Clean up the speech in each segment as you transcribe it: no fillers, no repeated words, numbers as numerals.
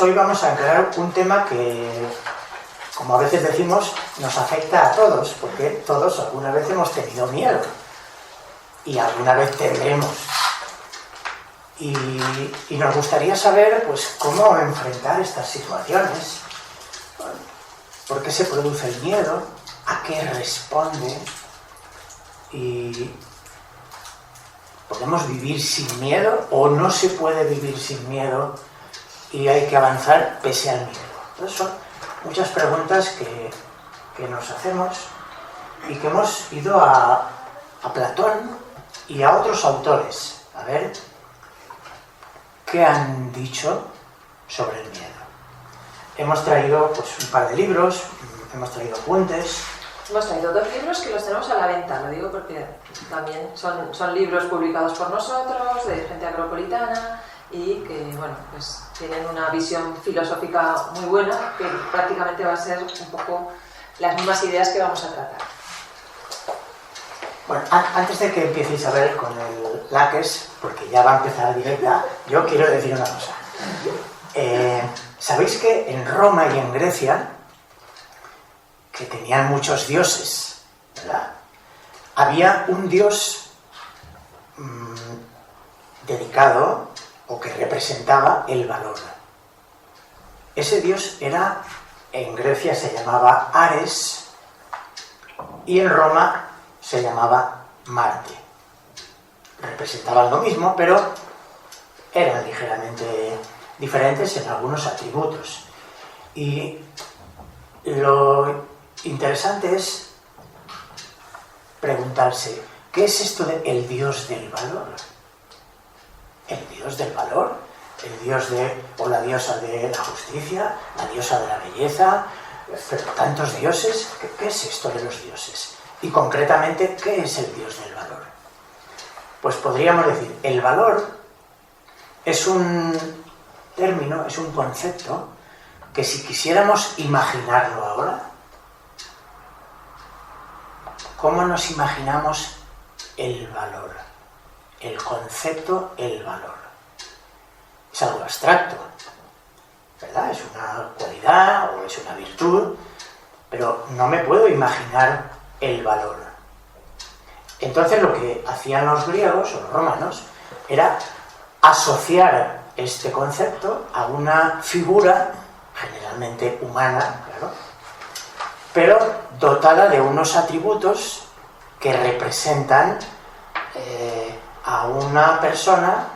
hoy vamos a aclarar un tema que, como a veces decimos, nos afecta a todos, porque todos alguna vez hemos tenido miedo y alguna vez tendremos. Y nos gustaría saber, pues, cómo enfrentar estas situaciones, por qué se produce el miedo, a qué responde, y ¿podemos vivir sin miedo o no se puede vivir sin miedo y hay que avanzar pese al miedo? Entonces son muchas preguntas que nos hacemos y que hemos ido a Platón y a otros autores a ver qué han dicho sobre el miedo. Hemos traído, pues, un par de libros, hemos traído apuntes. Hemos traído 2 libros que los tenemos a la venta, lo digo porque también son libros publicados por nosotros, de gente agropolitana, y que, bueno, pues tienen una visión filosófica muy buena, que prácticamente va a ser un poco las mismas ideas que vamos a tratar. Bueno, antes de que empieces a ver con el Laques, porque ya va a empezar la directa, yo quiero decir una cosa. ¿Sabéis que en Roma y en Grecia, que tenían muchos dioses, ¿verdad?, había un dios dedicado o que representaba el valor? Ese dios era, en Grecia se llamaba Ares y en Roma se llamaba Marte. Representaban lo mismo, pero eran ligeramente diferentes en algunos atributos. Y lo interesante es preguntarse, ¿qué es esto de el dios del valor? El dios del valor, el dios o la diosa de la justicia, la diosa de la belleza, pero tantos dioses. ¿Qué es esto de los dioses? Y concretamente, ¿qué es el dios del valor? Pues podríamos decir, el valor es un término, es un concepto que si quisiéramos imaginarlo ahora, ¿cómo nos imaginamos el valor? El concepto, el valor. Es algo abstracto, ¿verdad? Es una cualidad o es una virtud, pero no me puedo imaginar el valor. Entonces lo que hacían los griegos o los romanos era asociar este concepto a una figura, generalmente humana, claro, pero dotada de unos atributos que representan a una persona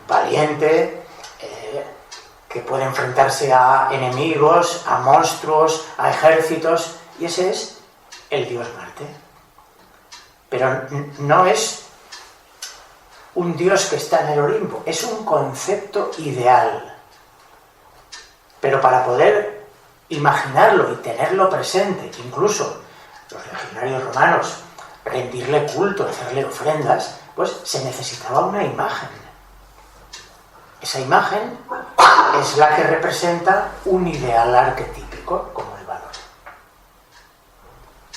valiente, que puede enfrentarse a enemigos, a monstruos, a ejércitos, y ese es el dios Marte. Pero no es un dios que está en el Olimpo, es un concepto ideal. Pero para poder imaginarlo y tenerlo presente, incluso los legionarios romanos, rendirle culto, hacerle ofrendas, pues se necesitaba una imagen. Esa imagen es la que representa un ideal arquetípico como el valor.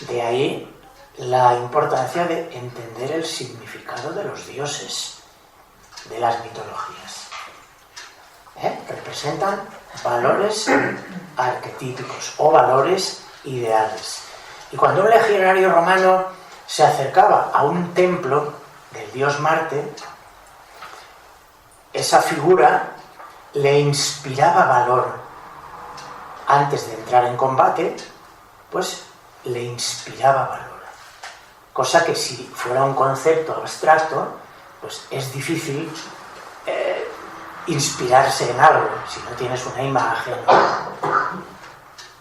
De ahí la importancia de entender el significado de los dioses, de las mitologías. Representan valores arquetípicos o valores ideales. Y cuando un legionario romano se acercaba a un templo del dios Marte, esa figura le inspiraba valor. Antes de entrar en combate, pues le inspiraba valor. Cosa que si fuera un concepto abstracto, pues es difícil inspirarse en algo si no tienes una imagen.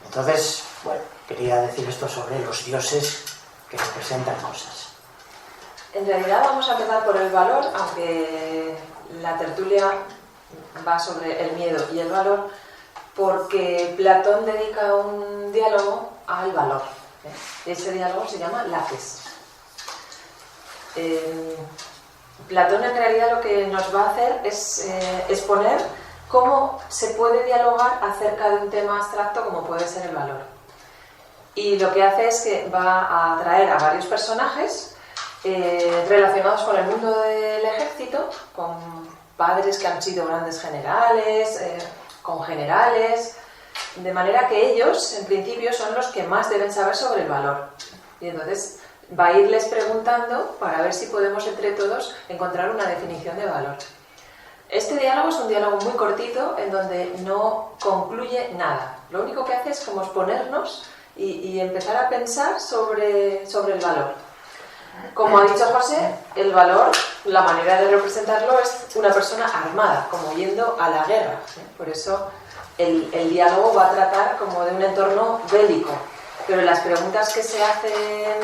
Entonces, bueno, quería decir esto sobre los dioses que representan cosas. En realidad vamos a empezar por el valor, aunque la tertulia va sobre el miedo y el valor, porque Platón dedica un diálogo al valor. Ese diálogo se llama Laques. Platón en realidad lo que nos va a hacer es exponer cómo se puede dialogar acerca de un tema abstracto como puede ser el valor. Y lo que hace es que va a traer a varios personajes relacionados con el mundo del ejército, con padres que han sido grandes generales, con generales, de manera que ellos, en principio, son los que más deben saber sobre el valor. Y entonces va a irles preguntando para ver si podemos entre todos encontrar una definición de valor. Este diálogo es un diálogo muy cortito en donde no concluye nada. Lo único que hace es como exponernos y empezar a pensar sobre el valor. Como ha dicho José, el valor, la manera de representarlo es una persona armada, como yendo a la guerra. Por eso el diálogo va a tratar como de un entorno bélico. Pero las preguntas que se hacen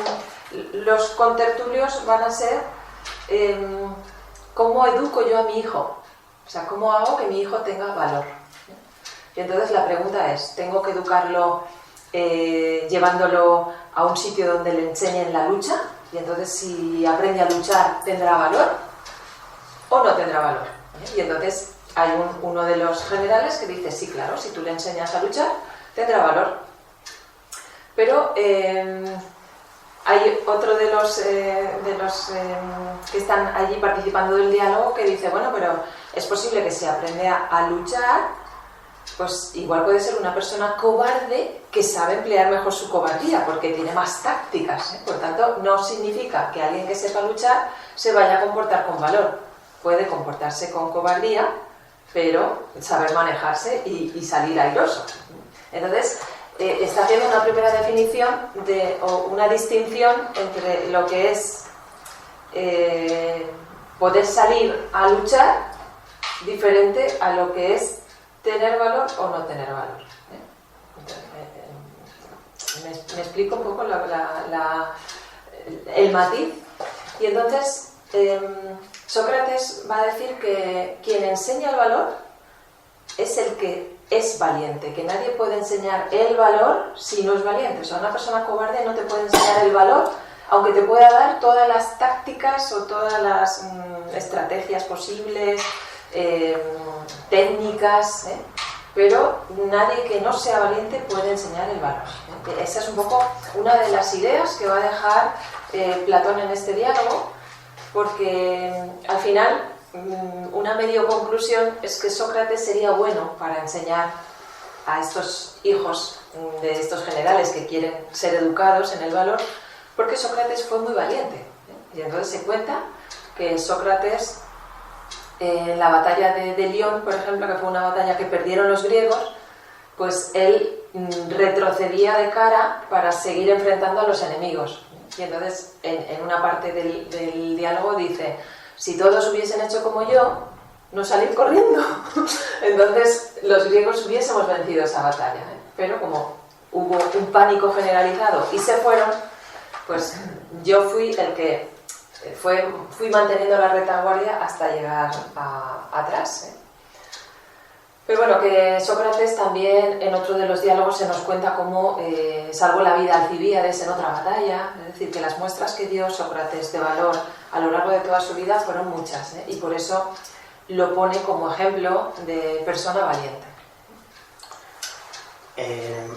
los contertulios van a ser ¿cómo educo yo a mi hijo? O sea, ¿cómo hago que mi hijo tenga valor? Y entonces la pregunta es, ¿tengo que educarlo llevándolo a un sitio donde le enseñen la lucha? Y entonces si aprende a luchar, ¿tendrá valor? ¿O no tendrá valor? Y entonces hay uno de los generales que dice, sí, claro, si tú le enseñas a luchar, tendrá valor. Pero hay otro de los que están allí participando del diálogo que dice, bueno, pero es posible que si aprende a luchar, pues igual puede ser una persona cobarde que sabe emplear mejor su cobardía porque tiene más tácticas, ¿eh? Por tanto, no significa que alguien que sepa luchar se vaya a comportar con valor. Puede comportarse con cobardía, pero saber manejarse y salir airoso. Entonces, está haciendo una primera definición o una distinción entre lo que es poder salir a luchar diferente a lo que es tener valor o no tener valor. Entonces, me explico un poco el matiz. Y entonces Sócrates va a decir que quien enseña el valor es el que es valiente, que nadie puede enseñar el valor si no es valiente. O sea, una persona cobarde no te puede enseñar el valor, aunque te pueda dar todas las tácticas o todas las estrategias posibles, técnicas, pero nadie que no sea valiente puede enseñar el valor. Esa es un poco una de las ideas que va a dejar Platón en este diálogo, porque al final una medio conclusión es que Sócrates sería bueno para enseñar a estos hijos de estos generales que quieren ser educados en el valor, porque Sócrates fue muy valiente. Y entonces se cuenta que Sócrates, en la batalla de Lión, por ejemplo, que fue una batalla que perdieron los griegos, pues él retrocedía de cara para seguir enfrentando a los enemigos. Y entonces en una parte del diálogo dice, si todos hubiesen hecho como yo, no salir corriendo. Entonces los griegos hubiésemos vencido esa batalla, pero como hubo un pánico generalizado y se fueron, pues yo fui el que fui manteniendo la retaguardia hasta llegar atrás. Pero bueno, que Sócrates también en otro de los diálogos se nos cuenta cómo salvó la vida a Alcibíades en otra batalla. Es decir, que las muestras que dio Sócrates de valor a lo largo de toda su vida fueron muchas, y por eso lo pone como ejemplo de persona valiente.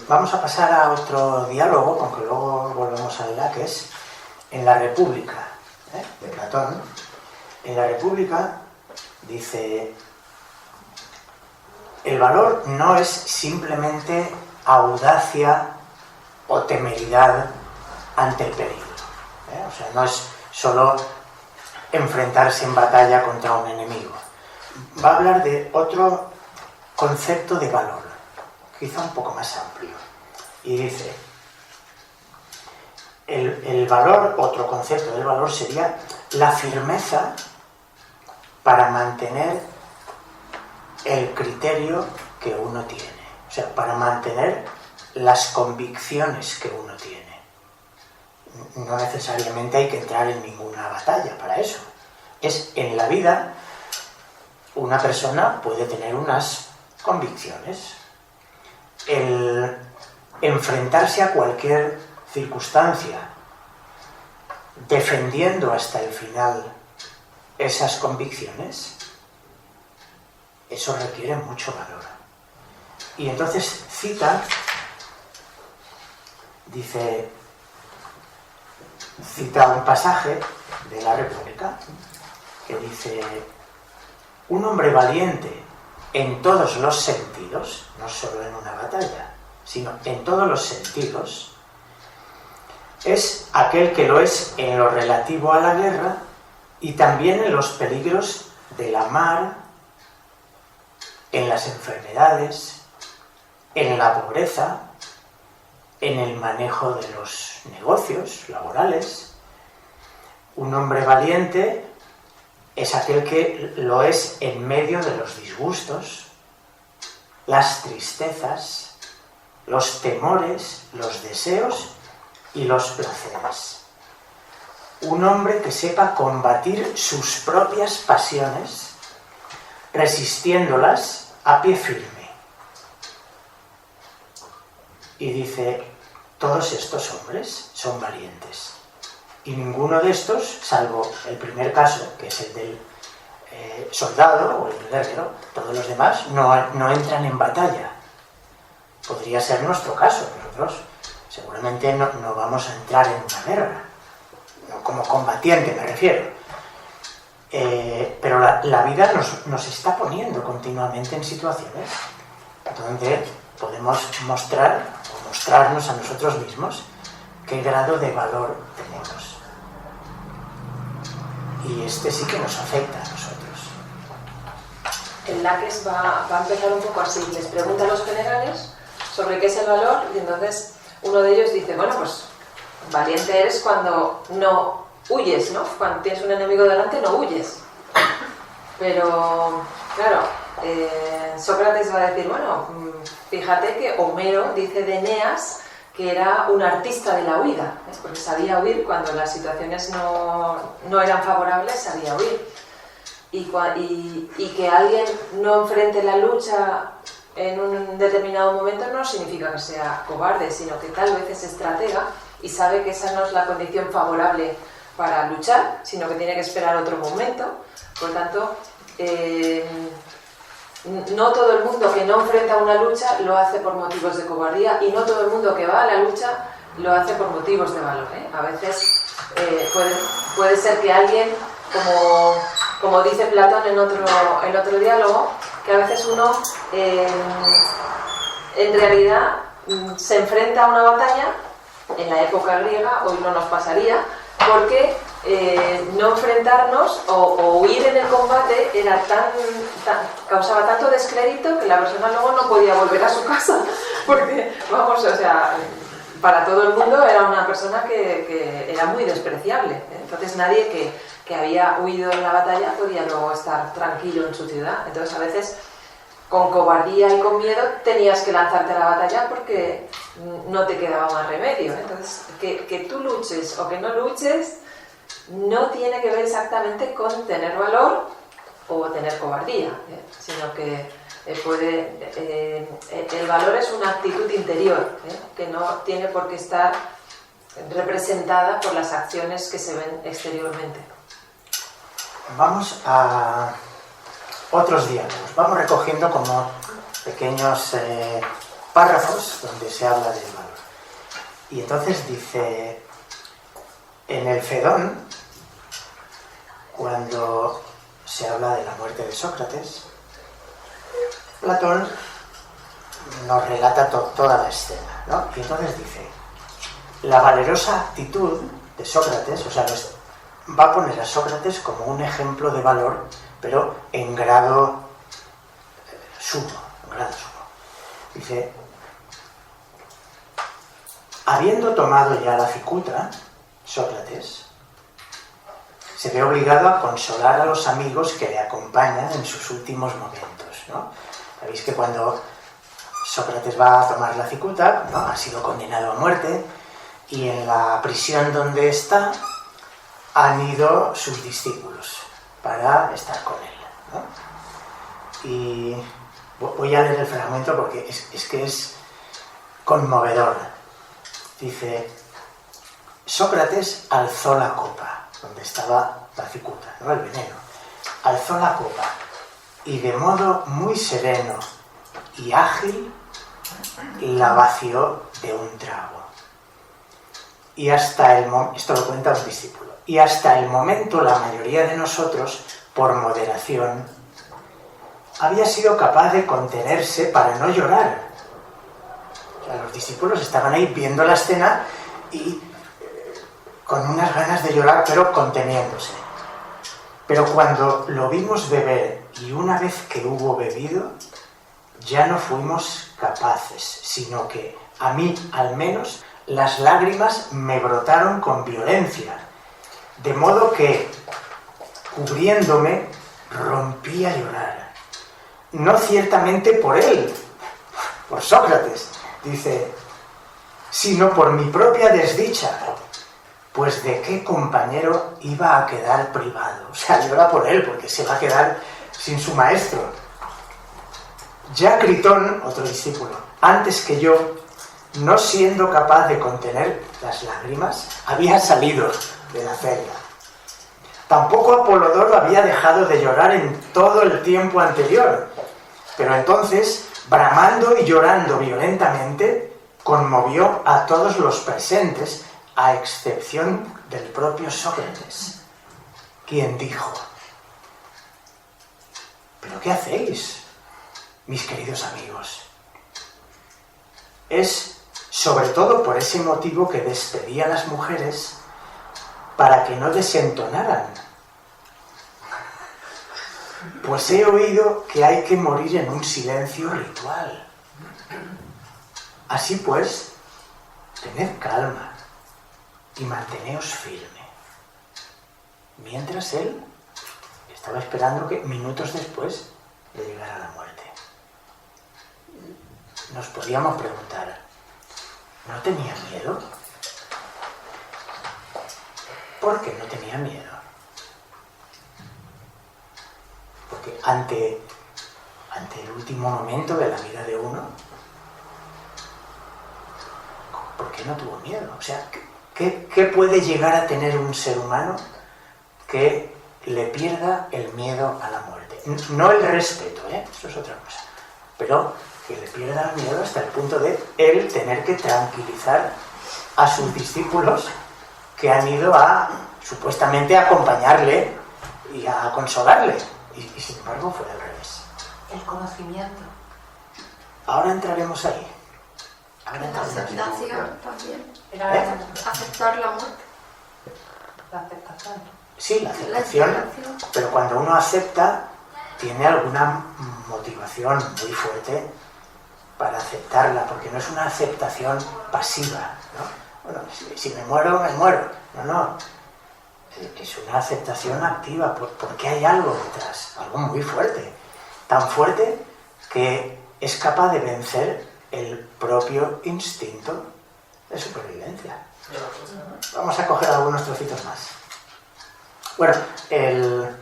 Vamos a pasar a otro diálogo, aunque luego volvemos a él, que es en la República, de Platón. En la República dice: el valor no es simplemente audacia o temeridad ante el peligro. O sea, no es solo enfrentarse en batalla contra un enemigo. Va a hablar de otro concepto de valor, quizá un poco más amplio. Y dice, el valor, otro concepto del valor sería la firmeza para mantener el criterio que uno tiene. O sea, para mantener las convicciones que uno tiene. No necesariamente hay que entrar en ninguna batalla para eso. Es en la vida, una persona puede tener unas convicciones. El enfrentarse a cualquier circunstancia defendiendo hasta el final esas convicciones, eso requiere mucho valor. Y entonces cita un pasaje de la República que dice: un hombre valiente en todos los sentidos, no solo en una batalla, sino en todos los sentidos, es aquel que lo es en lo relativo a la guerra y también en los peligros de la mar, en las enfermedades, en la pobreza, en el manejo de los negocios laborales. Un hombre valiente es aquel que lo es en medio de los disgustos, las tristezas, los temores, los deseos y los placeres. Un hombre que sepa combatir sus propias pasiones, resistiéndolas a pie firme. Y dice, todos estos hombres son valientes. Y ninguno de estos, salvo el primer caso, que es el del soldado o el guerrero, todos los demás no entran en batalla. Podría ser nuestro caso. Nosotros seguramente no vamos a entrar en una guerra, no como combatiente me refiero. Pero la vida nos está poniendo continuamente en situaciones donde podemos mostrarnos a nosotros mismos qué grado de valor tenemos. Y este sí que nos afecta a nosotros. El Laques va a empezar un poco así. Les pregunta a los generales sobre qué es el valor y entonces uno de ellos dice, bueno, pues valiente eres cuando no huyes, ¿no? Cuando tienes un enemigo delante no huyes. Pero, claro, Sócrates va a decir, bueno, fíjate que Homero dice de Eneas que era un artista de la huida, ¿ves? Porque sabía huir cuando las situaciones no eran favorables, sabía huir. Y que alguien no enfrente la lucha en un determinado momento no significa que sea cobarde, sino que tal vez es estratega y sabe que esa no es la condición favorable para luchar, sino que tiene que esperar otro momento. Por tanto, no todo el mundo que no enfrenta una lucha lo hace por motivos de cobardía y no todo el mundo que va a la lucha lo hace por motivos de valor, ¿eh? A veces puede ser que alguien, como dice Platón en otro diálogo, que a veces uno en realidad se enfrenta a una batalla, en la época griega, hoy no nos pasaría, porque no enfrentarnos o huir en el combate era causaba tanto descrédito que la persona luego no podía volver a su casa, porque, vamos, o sea, para todo el mundo era una persona que era muy despreciable, ¿eh? Entonces nadie que había huido en la batalla podía luego estar tranquilo en su ciudad. Entonces a veces con cobardía y con miedo tenías que lanzarte a la batalla porque no te quedaba más remedio, ¿eh? Entonces que tú luches o que no luches no tiene que ver exactamente con tener valor o tener cobardía, ¿eh? Sino que el valor es una actitud interior, ¿eh? Que no tiene por qué estar representada por las acciones que se ven exteriormente. Vamos a otros diálogos. Vamos recogiendo como pequeños párrafos donde se habla del valor. Y entonces dice, en el Fedón, cuando se habla de la muerte de Sócrates, Platón nos relata toda la escena, ¿no? Y entonces dice, la valerosa actitud de Sócrates, o sea, va a poner a Sócrates como un ejemplo de valor, pero en grado sumo, Dice, habiendo tomado ya la cicuta, Sócrates se ve obligado a consolar a los amigos que le acompañan en sus últimos momentos, ¿no? Sabéis que cuando Sócrates va a tomar la cicuta, ¿no? Ha sido condenado a muerte y en la prisión donde está han ido sus discípulos para estar con él, ¿no? Y voy a leer el fragmento porque es que es conmovedor. Dice, Sócrates alzó la copa, donde estaba la cicuta, ¿no? El veneno. Alzó la copa y de modo muy sereno y ágil la vació de un trago. Y hasta esto lo cuenta un discípulo, y hasta el momento la mayoría de nosotros, por moderación, había sido capaz de contenerse para no llorar. O sea, los discípulos estaban ahí viendo la escena y con unas ganas de llorar, pero conteniéndose. Pero cuando lo vimos beber y una vez que hubo bebido, ya no fuimos capaces, sino que a mí al menos las lágrimas me brotaron con violencia, de modo que, cubriéndome, rompí a llorar. No ciertamente por él, por Sócrates, dice, sino por mi propia desdicha, pues de qué compañero iba a quedar privado. O sea, llora por él, porque se va a quedar sin su maestro. Ya Critón, otro discípulo, antes que yo, no siendo capaz de contener las lágrimas, había salido de la celda. Tampoco Apolodoro había dejado de llorar en todo el tiempo anterior, pero entonces, bramando y llorando violentamente, conmovió a todos los presentes, a excepción del propio Sócrates, quien dijo, ¿pero qué hacéis, mis queridos amigos? Es sobre todo por ese motivo que despedí a las mujeres para que no desentonaran. Pues he oído que hay que morir en un silencio ritual. Así pues, tened calma y manteneos firme. Mientras él estaba esperando que minutos después le llegara la muerte. Nos podíamos preguntar, ¿no tenía miedo? ¿Por qué no tenía miedo? Porque ante el último momento de la vida de uno, ¿por qué no tuvo miedo? O sea, ¿qué puede llegar a tener un ser humano que le pierda el miedo a la muerte? No el respeto, eso es otra cosa, pero que le pierda el miedo hasta el punto de él tener que tranquilizar a sus discípulos que han ido a, supuestamente, a acompañarle y a consolarle. Y sin embargo fue al revés. El conocimiento. Ahora entraremos ahí. La aceptación también. Aceptar la muerte. La aceptación. Sí, la aceptación, pero cuando uno acepta, tiene alguna motivación muy fuerte para aceptarla, porque no es una aceptación pasiva, ¿no? Bueno, si me muero, me muero. No. Es una aceptación activa, porque hay algo detrás, algo muy fuerte. Tan fuerte que es capaz de vencer el propio instinto de supervivencia. Vamos a coger algunos trocitos más. Bueno, el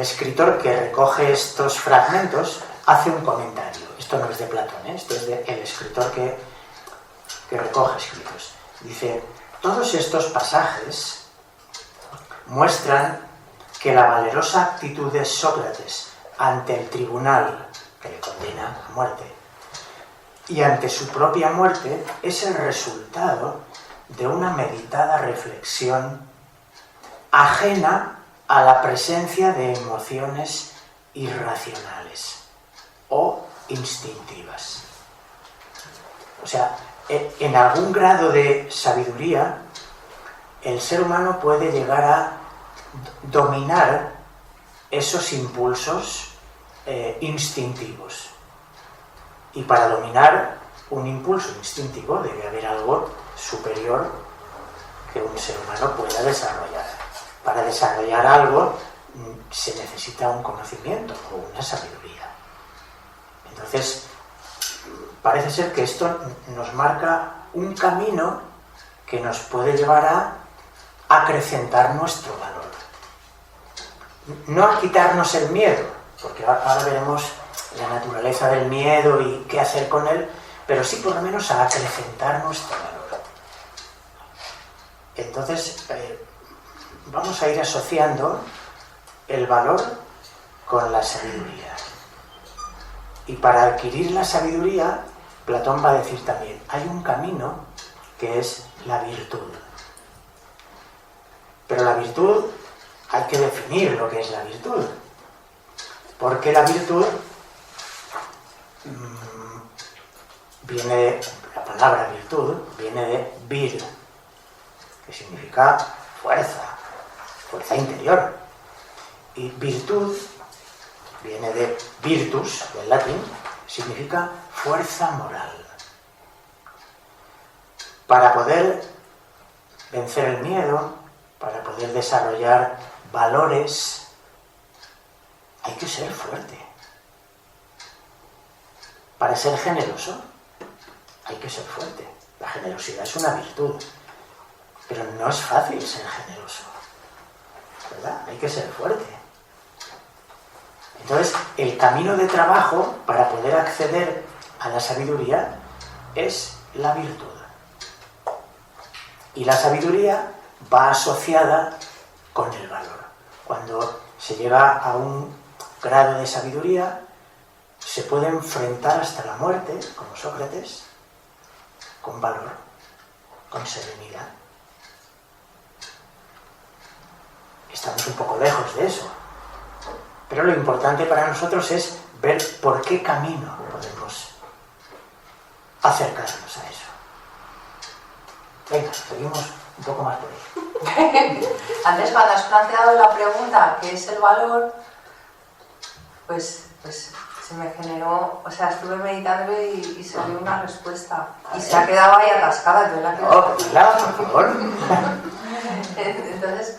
escritor que recoge estos fragmentos hace un comentario. Esto no es de Platón, esto es del escritor que recoge escritos. Dice, todos estos pasajes muestran que la valerosa actitud de Sócrates ante el tribunal que le condena a muerte y ante su propia muerte es el resultado de una meditada reflexión ajena a la presencia de emociones irracionales o instintivas. O sea, en algún grado de sabiduría, el ser humano puede llegar a dominar esos impulsos instintivos. Y para dominar un impulso instintivo debe haber algo superior que un ser humano pueda desarrollar. Para desarrollar algo se necesita un conocimiento o una sabiduría. Entonces, parece ser que esto nos marca un camino que nos puede llevar a acrecentar nuestro valor. No a quitarnos el miedo, porque ahora veremos la naturaleza del miedo y qué hacer con él, pero sí por lo menos a acrecentar nuestro valor. Entonces, vamos a ir asociando el valor con la sabiduría. Y para adquirir la sabiduría, Platón va a decir también, hay un camino que es la virtud. Pero la virtud, hay que definir lo que es la virtud. Porque la virtud la palabra virtud viene de vir, que significa fuerza interior. Y virtud viene de virtus, del latín, significa fuerza moral. Para poder vencer el miedo, para poder desarrollar valores, hay que ser fuerte. Para ser generoso, hay que ser fuerte. La generosidad es una virtud, pero no es fácil ser generoso, ¿verdad? Hay que ser fuerte. Entonces, el camino de trabajo para poder acceder a la sabiduría es la virtud. Y la sabiduría va asociada con el valor. Cuando se llega a un grado de sabiduría, se puede enfrentar hasta la muerte, como Sócrates, con valor, con serenidad. Estamos un poco lejos de eso. Pero lo importante para nosotros es ver por qué camino podemos acercarnos a eso. Venga, seguimos un poco más por ahí. Antes, cuando has planteado la pregunta, ¿qué es el valor? Pues se me generó, o sea, estuve meditando y salió una respuesta. Y se ha quedado ahí atascada, yo la quiero. No, claro, por favor. Entonces,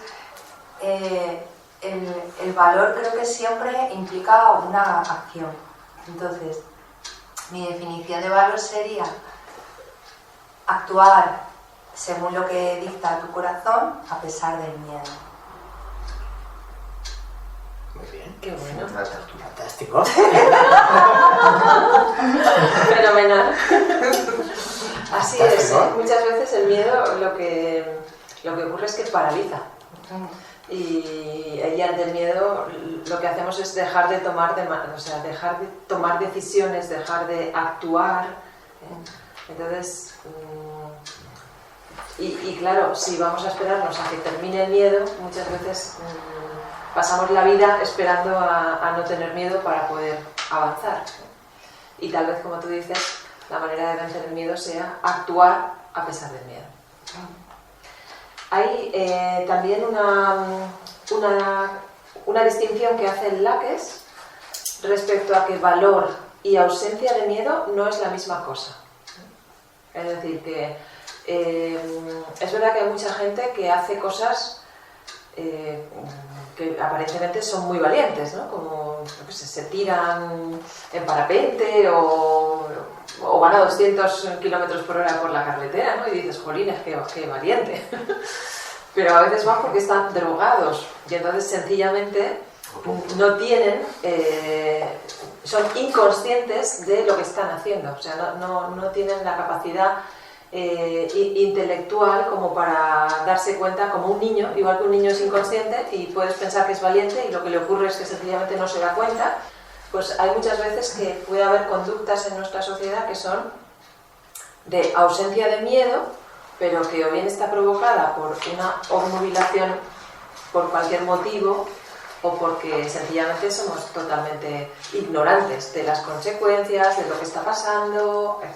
el valor creo que siempre implica una acción. Entonces, mi definición de valor sería actuar según lo que dicta tu corazón a pesar del miedo. Muy bien. Qué bueno. Fantástico. Fenomenal. Así es, Fantástico. muchas veces el miedo lo que ocurre es que paraliza. Y ante el miedo lo que hacemos es dejar de tomar decisiones, dejar de actuar. Entonces, y claro, si vamos a esperarnos a que termine el miedo, muchas veces pasamos la vida esperando a no tener miedo para poder avanzar. Y tal vez, como tú dices, la manera de vencer el miedo sea actuar a pesar del miedo. Hay también una distinción que hace el Laques respecto a que valor y ausencia de miedo no es la misma cosa. Es decir, que es verdad que hay mucha gente que hace cosas que aparentemente son muy valientes, ¿no? Como se tiran en parapente o van a 200 kilómetros por hora por la carretera, ¿no? Y dices, jolines, qué valiente. Pero a veces van porque están drogados y entonces sencillamente no tienen, son inconscientes de lo que están haciendo. O sea, no tienen la capacidad intelectual como para darse cuenta, como un niño, igual que un niño es inconsciente y puedes pensar que es valiente y lo que le ocurre es que sencillamente no se da cuenta. Pues hay muchas veces que puede haber conductas en nuestra sociedad que son de ausencia de miedo, pero que o bien está provocada por una obnubilación por cualquier motivo o porque sencillamente somos totalmente ignorantes de las consecuencias, de lo que está pasando, etc.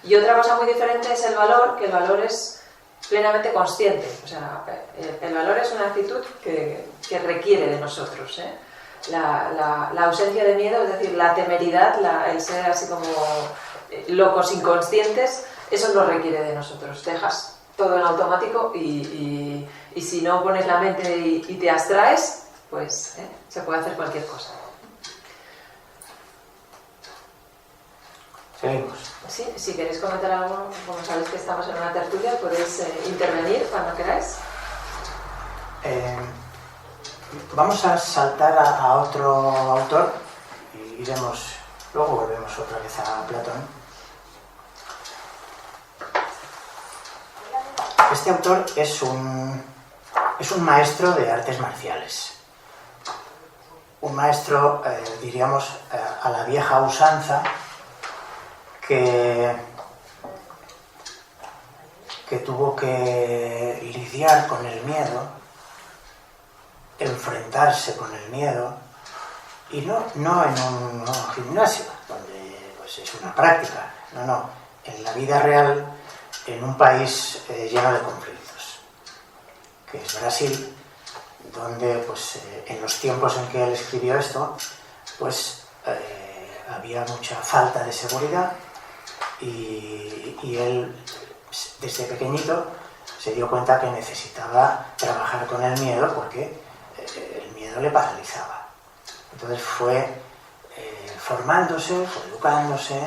Y otra cosa muy diferente es el valor, que el valor es plenamente consciente. O sea, el valor es una actitud que requiere de nosotros, ¿eh? La ausencia de miedo, es decir, la temeridad, el ser así como locos inconscientes, eso no requiere de nosotros. Dejas todo en automático y si no pones la mente y te abstraes, pues se puede hacer cualquier cosa. Seguimos. Sí, si queréis comentar algo, como sabéis que estamos en una tertulia, podéis intervenir cuando queráis. Vamos a saltar a otro autor y luego volvemos otra vez a Platón. Este autor es un maestro de artes marciales. Un maestro, diríamos, a la vieja usanza, que tuvo que lidiar con el miedo, enfrentarse con el miedo Y no en un gimnasio, donde pues, es una práctica, no, en la vida real, en un país lleno de conflictos, que es Brasil, donde pues, en los tiempos en que él escribió esto, pues había mucha falta de seguridad y él desde pequeñito se dio cuenta que necesitaba trabajar con el miedo porque el miedo le paralizaba. Entonces fue formándose, fue educándose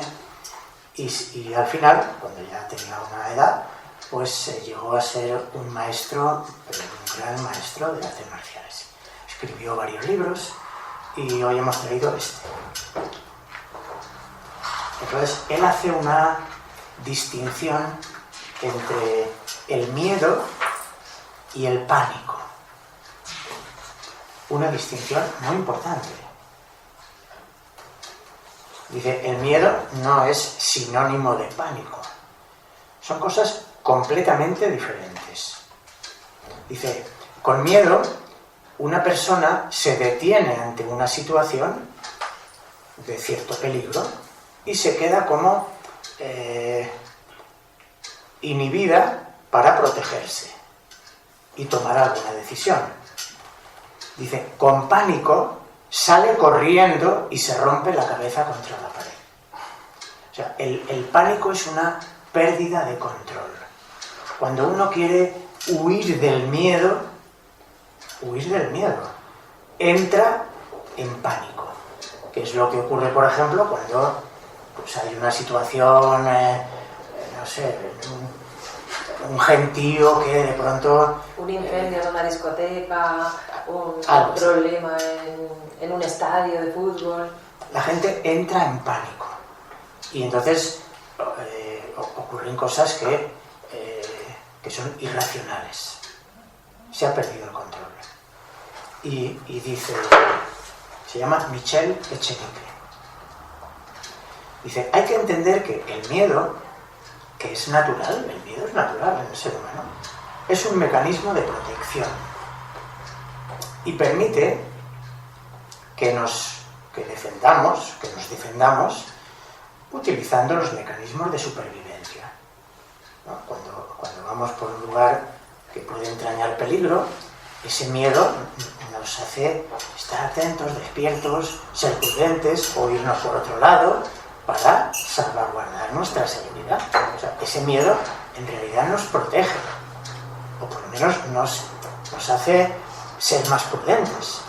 y al final, cuando ya tenía una edad, pues llegó a ser un maestro, un gran maestro de artes marciales. Escribió varios libros y hoy hemos traído este. Entonces, él hace una distinción entre el miedo y el pánico. Una distinción muy importante. Dice, el miedo no es sinónimo de pánico. Son cosas completamente diferentes. Dice, con miedo, una persona se detiene ante una situación de cierto peligro y se queda como inhibida para protegerse y tomar alguna decisión. Dice, con pánico sale corriendo y se rompe la cabeza contra la pared. O sea, el pánico es una pérdida de control. Cuando uno quiere huir del miedo, entra en pánico. Que es lo que ocurre, por ejemplo, cuando pues, hay una situación, no sé, un gentío que de pronto... Un incendio en una discoteca, un problema en un estadio de fútbol. La gente entra en pánico y entonces ocurren cosas que son irracionales. Se ha perdido el control. Y dice, se llama Michel Echenique. Dice, hay que entender que el miedo, que es natural, el miedo es natural en el ser humano, es un mecanismo de protección y permite que nos defendamos utilizando los mecanismos de supervivencia, ¿no? Cuando vamos por un lugar que puede entrañar peligro, ese miedo nos hace estar atentos, despiertos, ser prudentes o irnos por otro lado para salvaguardar nuestra seguridad. O sea, ese miedo en realidad nos protege, o por lo menos nos hace ser más prudentes.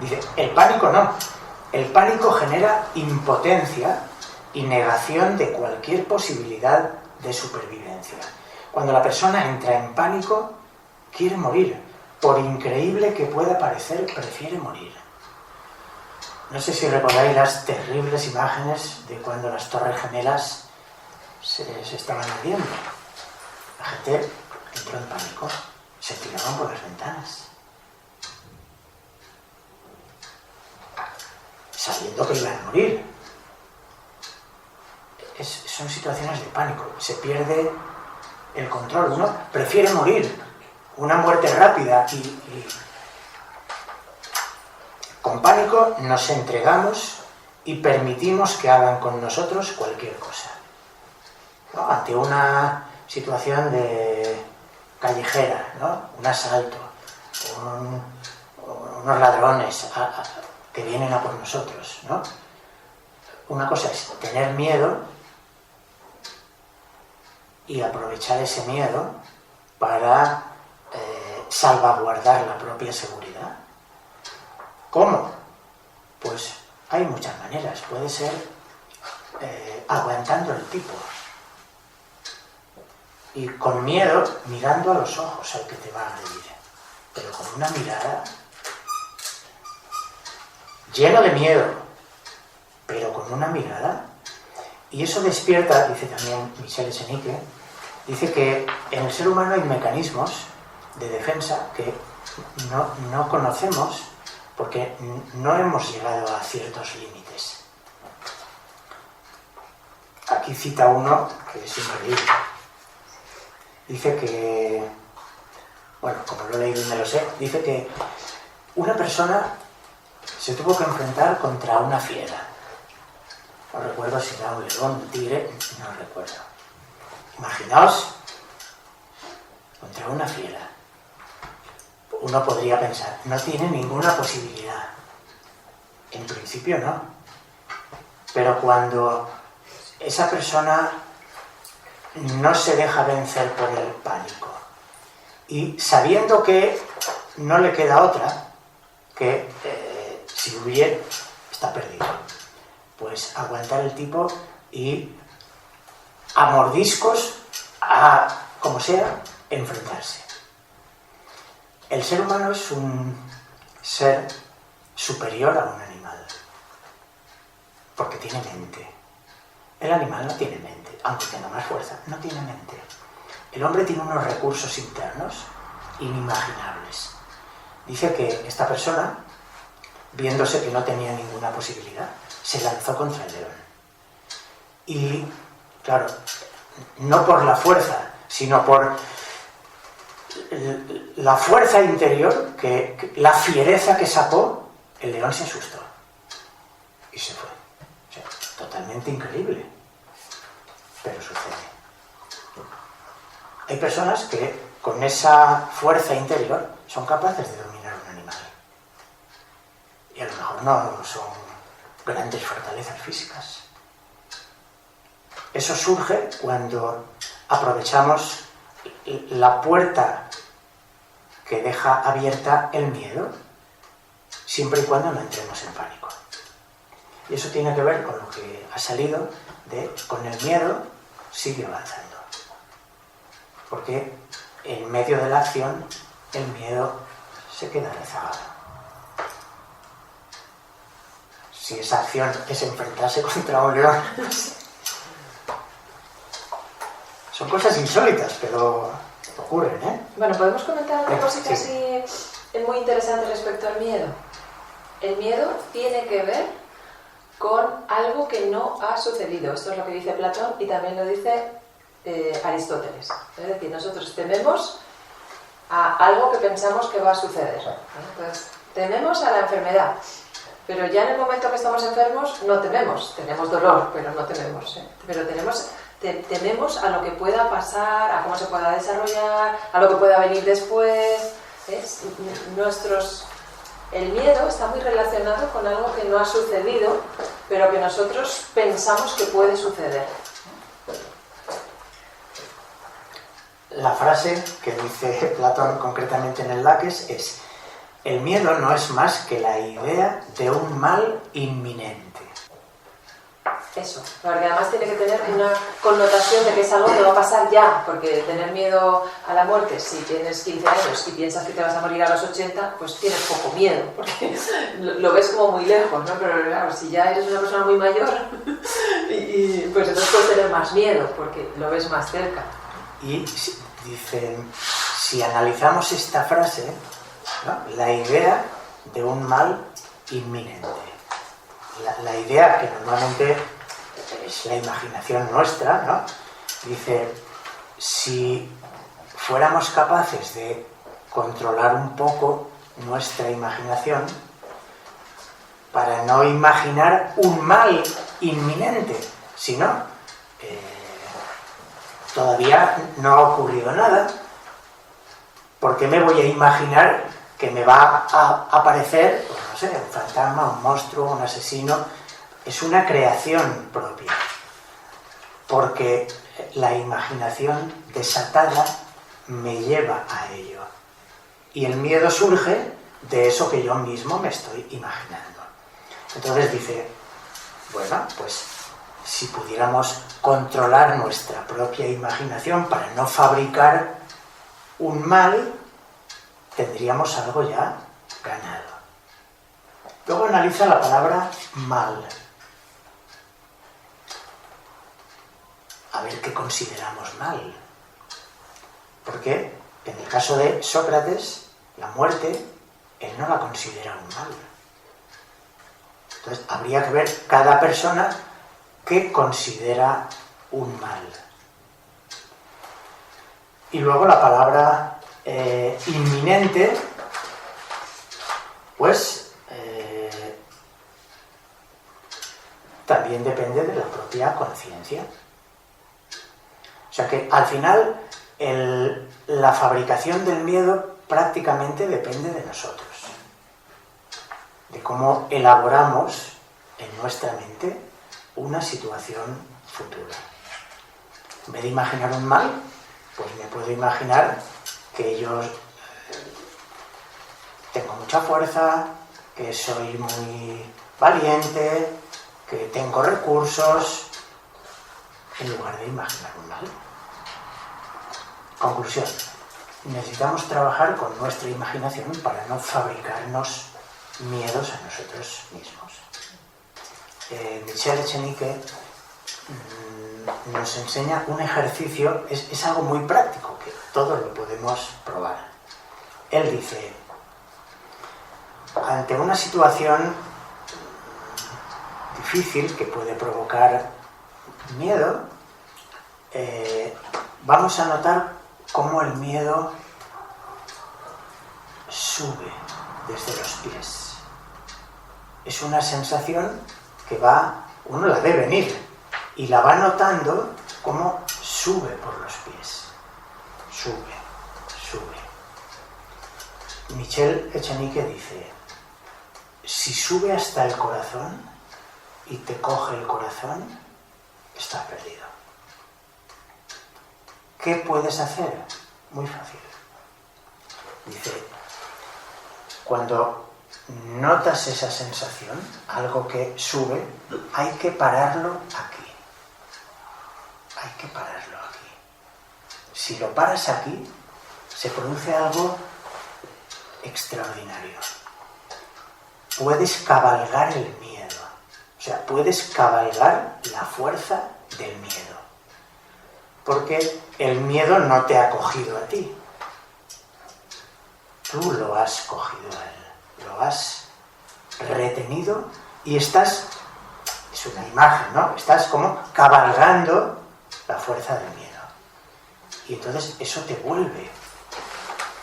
Dice, el pánico no. El pánico genera impotencia y negación de cualquier posibilidad de supervivencia. Cuando la persona entra en pánico, quiere morir. Por increíble que pueda parecer, prefiere morir. No sé si recordáis las terribles imágenes de cuando las Torres Gemelas se estaban ardiendo. La gente entró en pánico, se tiraban por las ventanas, sabiendo que iban a morir. Son situaciones de pánico, se pierde el control, uno prefiere morir, una muerte rápida y con pánico nos entregamos y permitimos que hagan con nosotros cualquier cosa, ¿no? Ante una situación de callejera, ¿no? Un asalto, unos ladrones que vienen a por nosotros, ¿no? Una cosa es tener miedo y aprovechar ese miedo para salvaguardar la propia seguridad. ¿Cómo? Pues hay muchas maneras. Puede ser aguantando el tipo y con miedo mirando a los ojos al que te va a agredir, pero con una mirada lleno de miedo, pero con una mirada. Y eso despierta, dice también Michel Echenique, dice que en el ser humano hay mecanismos de defensa que no conocemos porque no hemos llegado a ciertos límites. Aquí cita uno que es increíble. Dice que, bueno, como lo he leído y me lo sé, dice que una persona se tuvo que enfrentar contra una fiera. No recuerdo si era un león, un tigre, no recuerdo. Imaginaos, contra una fiera. Uno podría pensar, no tiene ninguna posibilidad. En principio no. Pero cuando esa persona no se deja vencer por el pánico y sabiendo que no le queda otra, que si huye está perdido, pues aguantar el tipo y a mordiscos, a como sea, enfrentarse. El ser humano es un ser superior a un animal, porque tiene mente. El animal no tiene mente, aunque tenga más fuerza, no tiene mente. El hombre tiene unos recursos internos inimaginables. Dice que esta persona, viéndose que no tenía ninguna posibilidad, se lanzó contra el león. Y, claro, no por la fuerza, sino por la fuerza interior, que la fiereza que sacó, el león se asustó y se fue. O sea, totalmente increíble, pero sucede. Hay personas que con esa fuerza interior son capaces de dominar un animal y a lo mejor no son grandes fortalezas físicas. Eso surge cuando aprovechamos la puerta que deja abierta el miedo, siempre y cuando no entremos en pánico. Y eso tiene que ver con lo que ha salido de con el miedo sigue avanzando. Porque en medio de la acción el miedo se queda rezagado. Si esa acción es enfrentarse contra un león, son cosas insólitas, pero ocurren, ¿eh? Bueno, podemos comentar una cosita Sí. así muy interesante respecto al miedo. El miedo tiene que ver con algo que no ha sucedido. Esto es lo que dice Platón y también lo dice Aristóteles. Es decir, nosotros tememos a algo que pensamos que va a suceder. Entonces, tememos a la enfermedad, pero ya en el momento que estamos enfermos no tememos. Tenemos dolor, pero no tememos. Pero tememos a lo que pueda pasar, a cómo se pueda desarrollar, a lo que pueda venir después. El miedo está muy relacionado con algo que no ha sucedido, pero que nosotros pensamos que puede suceder. La frase que dice Platón concretamente en el Laques es: el miedo no es más que la idea de un mal inminente. Eso, porque además tiene que tener una connotación de que es algo que va a pasar ya, porque tener miedo a la muerte, si tienes 15 años y piensas que te vas a morir a los 80, pues tienes poco miedo, porque lo ves como muy lejos, ¿no? Pero claro, si ya eres una persona muy mayor, pues entonces puedes tener más miedo, porque lo ves más cerca. Y dicen, si analizamos esta frase, ¿no?, la idea de un mal inminente. La idea que normalmente es la imaginación nuestra, ¿no? Dice, si fuéramos capaces de controlar un poco nuestra imaginación para no imaginar un mal inminente, si no, todavía no ha ocurrido nada, ¿por qué me voy a imaginar que me va a aparecer, pues no sé, un fantasma, un monstruo, un asesino? Es una creación propia, porque la imaginación desatada me lleva a ello. Y el miedo surge de eso que yo mismo me estoy imaginando. Entonces dice, bueno, pues si pudiéramos controlar nuestra propia imaginación para no fabricar un mal, tendríamos algo ya ganado. Luego analiza la palabra mal. A ver qué consideramos mal. Porque en el caso de Sócrates, la muerte, él no la considera un mal. Entonces habría que ver cada persona qué considera un mal. Y luego la palabra inminente, pues también depende de la propia conciencia. O sea que al final la fabricación del miedo prácticamente depende de nosotros, de cómo elaboramos en nuestra mente una situación futura. En vez de imaginar un mal, pues me puedo imaginar que yo tengo mucha fuerza, que soy muy valiente, que tengo recursos, en lugar de imaginar un mal. Conclusión: necesitamos trabajar con nuestra imaginación para no fabricarnos miedos a nosotros mismos. Michel Echenique nos enseña un ejercicio, es algo muy práctico, que todos lo podemos probar. Él dice: ante una situación difícil que puede provocar miedo, vamos a notar cómo el miedo sube desde los pies. Es una sensación que uno la ve venir y la va notando cómo sube por los pies. Sube. Michel Echenique dice: si sube hasta el corazón y te coge el corazón, estás perdido. ¿Qué puedes hacer? Muy fácil. Dice: cuando notas esa sensación, algo que sube, hay que pararlo aquí. Hay que pararlo aquí. Si lo paras aquí, se produce algo extraordinario. Puedes cabalgar el miedo. O sea, puedes cabalgar la fuerza del miedo. Porque el miedo no te ha cogido a ti. Tú lo has cogido a él. Lo has retenido y estás, es una imagen, ¿no? Estás como cabalgando la fuerza del miedo. Y entonces eso te vuelve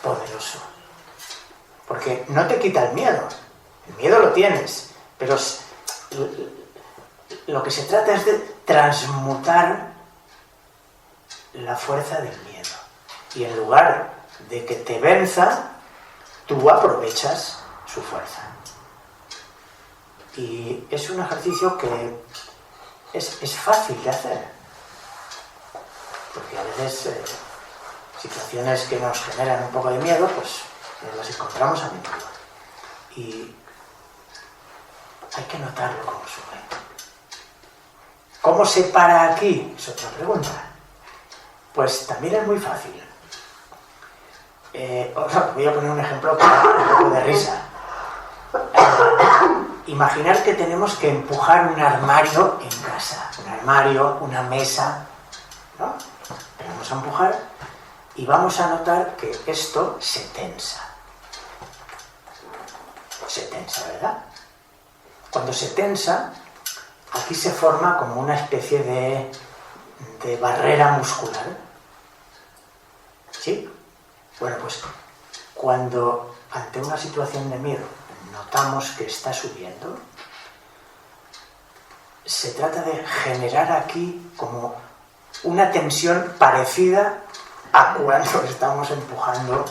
poderoso. Porque no te quita el miedo. El miedo lo tienes, pero lo que se trata es de transmutar la fuerza del miedo. Y en lugar de que te venza, tú aprovechas su fuerza. Y es un ejercicio que es fácil de hacer. Porque a veces situaciones que nos generan un poco de miedo, pues las encontramos a menudo. Y hay que notarlo como sube. ¿Cómo se para aquí? Es otra pregunta. Pues también es muy fácil. Voy a poner un ejemplo que da un poco de risa. Imaginar que tenemos que empujar un armario en casa. Un armario, una mesa, ¿no? Vamos a empujar y vamos a notar que esto se tensa. Se tensa, ¿verdad? Cuando se tensa, aquí se forma como una especie de barrera muscular. ¿Sí? Bueno, pues cuando ante una situación de miedo notamos que está subiendo, se trata de generar aquí como una tensión parecida a cuando estamos empujando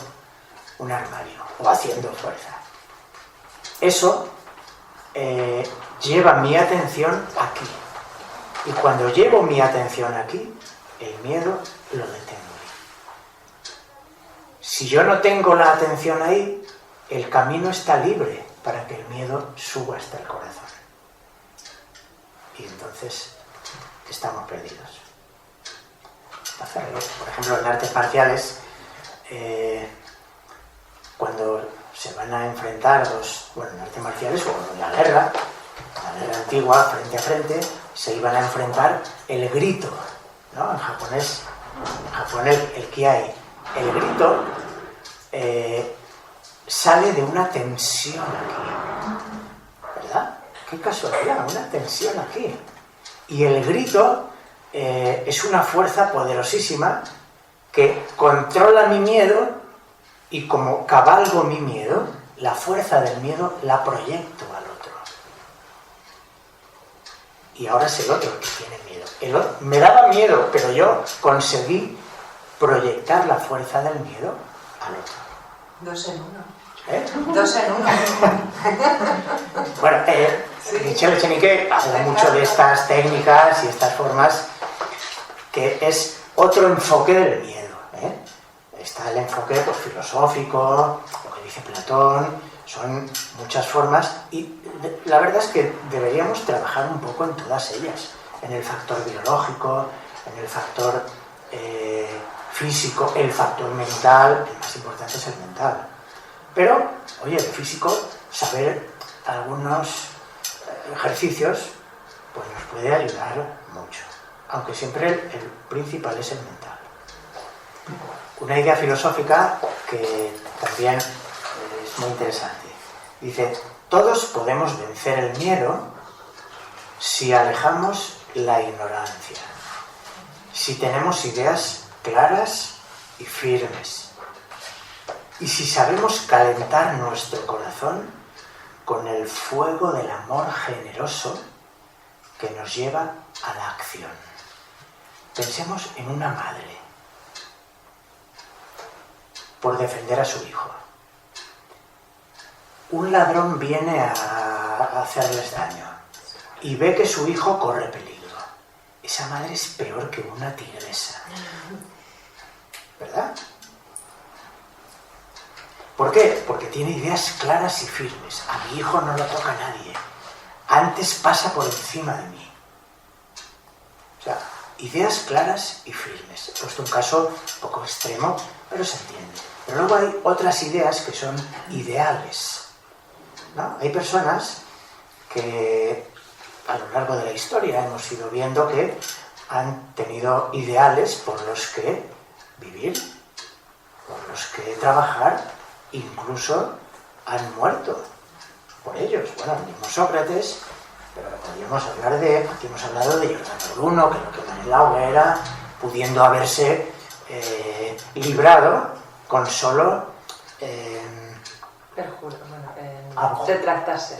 un armario o haciendo fuerza. Eso lleva mi atención aquí. Y cuando llevo mi atención aquí, el miedo lo detengo. Si yo no tengo la atención ahí, el camino está libre para que el miedo suba hasta el corazón. Y entonces estamos perdidos. Por ejemplo, en artes marciales, cuando se van a enfrentar en artes marciales o en la guerra antigua, frente a frente, se iban a enfrentar el grito, ¿no? En japonés, el kiai. El grito sale de una tensión aquí, ¿verdad? Qué casualidad, una tensión aquí. Y el grito es una fuerza poderosísima que controla mi miedo, y como cabalgo mi miedo, la fuerza del miedo la proyecto al otro. y ahora es el otro el que tiene miedo. Me daba miedo, pero yo conseguí proyectar la fuerza del miedo al otro. 2 en 1. ¿Eh? 2 en 1. Bueno, Michel Echenique habla mucho de estas técnicas y estas formas, que es otro enfoque del miedo. Está el enfoque pues, filosófico, lo que dice Platón, son muchas formas y la verdad es que deberíamos trabajar un poco en todas ellas, en el factor biológico, en el factor físico, el factor mental, el más importante es el mental. Pero, oye, de físico, saber algunos ejercicios pues nos puede ayudar mucho, aunque siempre el principal es el mental. Una idea filosófica que también es muy interesante. Dice, todos podemos vencer el miedo si alejamos la ignorancia, si tenemos ideas claras y firmes, y si sabemos calentar nuestro corazón con el fuego del amor generoso que nos lleva a la acción. Pensemos en una madre por defender a su hijo. Un ladrón viene a hacerles daño y ve que su hijo corre peligro. Esa madre es peor que una tigresa. ¿Verdad? ¿Por qué? Porque tiene ideas claras y firmes. A mi hijo no lo toca nadie. Antes pasa por encima de mí. O sea, ideas claras y firmes. He puesto un caso un poco extremo, pero se entiende. Pero luego hay otras ideas que son ideales, ¿no? Hay personas que a lo largo de la historia hemos ido viendo que han tenido ideales por los que vivir, por los que trabajar, incluso han muerto por ellos. Bueno, el mismo Sócrates, pero podríamos hablar de, aquí hemos hablado de Giordano Bruno, que lo queman en la hoguera, pudiendo haberse librado con solo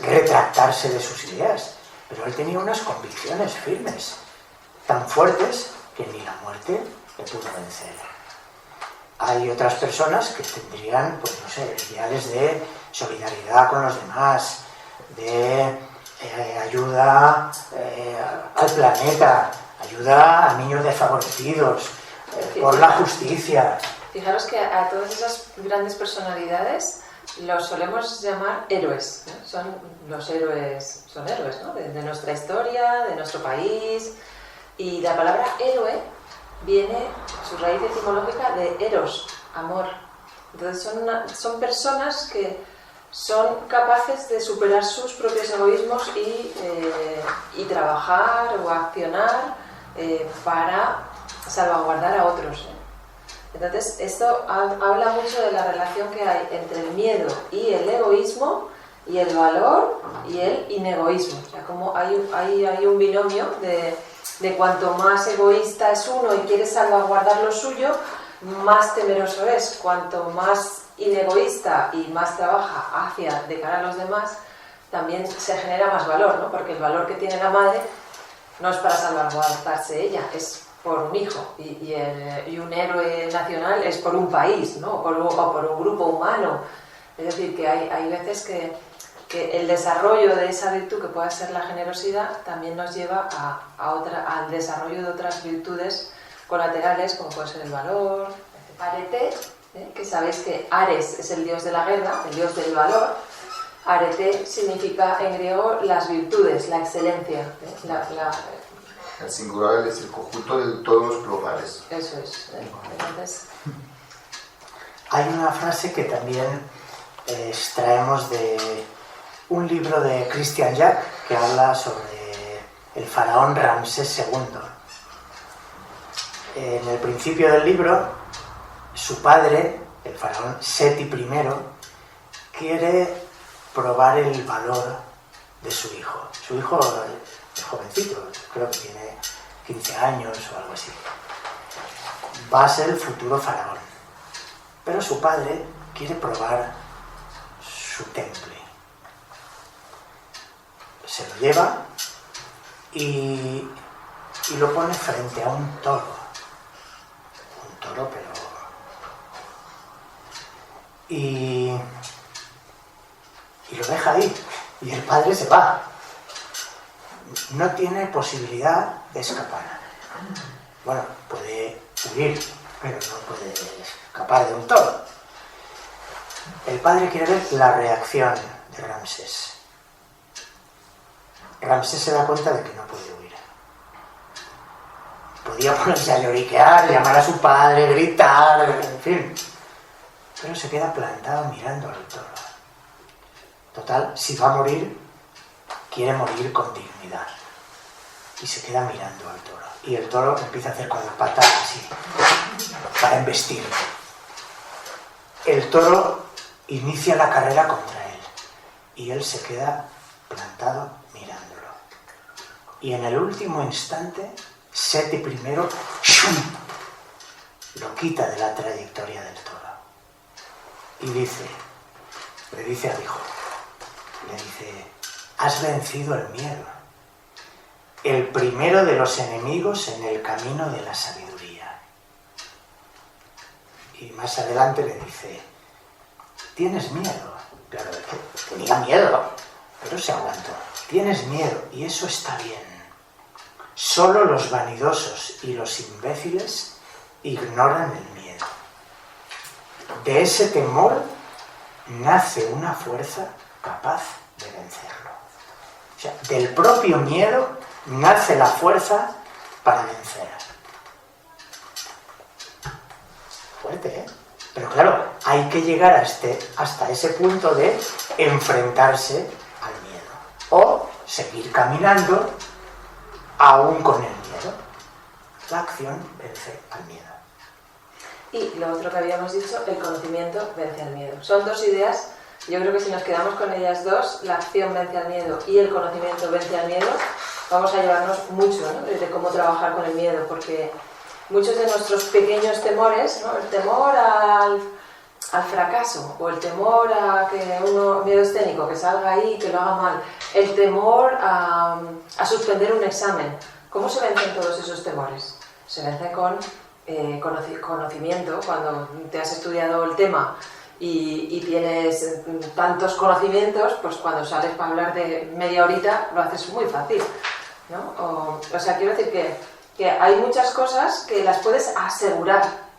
retractarse de sus ideas. Pero él tenía unas convicciones firmes, tan fuertes que ni la muerte le pudo vencer. Hay otras personas que tendrían, pues no sé, ideales de solidaridad con los demás, de ayuda al planeta, ayuda a niños desfavorecidos, por la justicia. Fijaros que a todas esas grandes personalidades los solemos llamar héroes, ¿no? Son héroes, ¿no? De nuestra historia, de nuestro país. Y la palabra héroe viene, su raíz etimológica, de eros, amor. Entonces son personas que son capaces de superar sus propios egoísmos y trabajar o accionar para salvaguardar a otros. Entonces, esto habla mucho de la relación que hay entre el miedo y el egoísmo, y el valor y el inegoísmo. O sea, como hay un binomio de cuanto más egoísta es uno y quiere salvaguardar lo suyo, más temeroso es. Cuanto más inegoísta y más trabaja de cara a los demás, también se genera más valor, ¿no? Porque el valor que tiene la madre no es para salvaguardarse ella, es por un hijo, y un héroe nacional es por un país, ¿no? o por un grupo humano. Es decir, que hay veces que el desarrollo de esa virtud, que pueda ser la generosidad, también nos lleva al desarrollo de otras virtudes colaterales, como puede ser el valor, arete, que sabéis que Ares es el dios de la guerra, el dios del valor. Arete significa en griego las virtudes, la excelencia, El singular es el conjunto de todos los plurales. Eso es. Entonces, hay una frase que también extraemos de un libro de Christian Jack que habla sobre el faraón Ramsés II. En el principio del libro, su padre, el faraón Seti I, quiere probar el valor de su hijo. Su hijo es jovencito, creo que tiene 15 años o algo así. Va a ser el futuro faraón. Pero su padre quiere probar su temple. Se lo lleva y lo pone frente a un toro. Un toro, pero... Y lo deja ahí. Y el padre se va. No tiene posibilidad de escapar. Bueno, puede huir, pero no puede escapar de un toro. El padre quiere ver la reacción de Ramsés. Ramsés se da cuenta de que no puede huir. Podía ponerse a lloriquear, llamar a su padre, gritar, en fin. Pero se queda plantado mirando al toro. Total, si va a morir, quiere morir con dignidad. Y se queda mirando al toro. Y el toro empieza a hacer con la pata así, para embestirlo. El toro inicia la carrera contra él. Y él se queda plantado mirándolo. Y en el último instante, Seti I ¡shum!, lo quita de la trayectoria del toro. Y le dice al hijo, has vencido el miedo, el primero de los enemigos en el camino de la sabiduría. Y más adelante le dice, tienes miedo. Claro, tenía miedo, pero se aguantó. Tienes miedo, y eso está bien. Solo los vanidosos y los imbéciles ignoran el miedo. De ese temor nace una fuerza capaz de vencerlo. O sea, del propio miedo nace la fuerza para vencer. Fuerte, ¿eh? Pero claro, hay que llegar hasta ese punto de enfrentarse al miedo. O seguir caminando aún con el miedo. La acción vence al miedo. Y lo otro que habíamos dicho, el conocimiento vence al miedo. Son dos ideas, yo creo que si nos quedamos con ellas dos, la acción vence al miedo y el conocimiento vence al miedo, vamos a llevarnos mucho, ¿no?, de cómo trabajar con el miedo, porque muchos de nuestros pequeños temores, ¿no?, el temor al fracaso, o el temor a que uno, miedo escénico, que salga ahí y que lo haga mal, el temor a suspender un examen, ¿cómo se vencen todos esos temores? Se vencen con conocimiento. Cuando te has estudiado el tema y tienes tantos conocimientos, pues cuando sales para hablar de media horita lo haces muy fácil, ¿no? O sea, quiero decir que hay muchas cosas que las puedes asegurar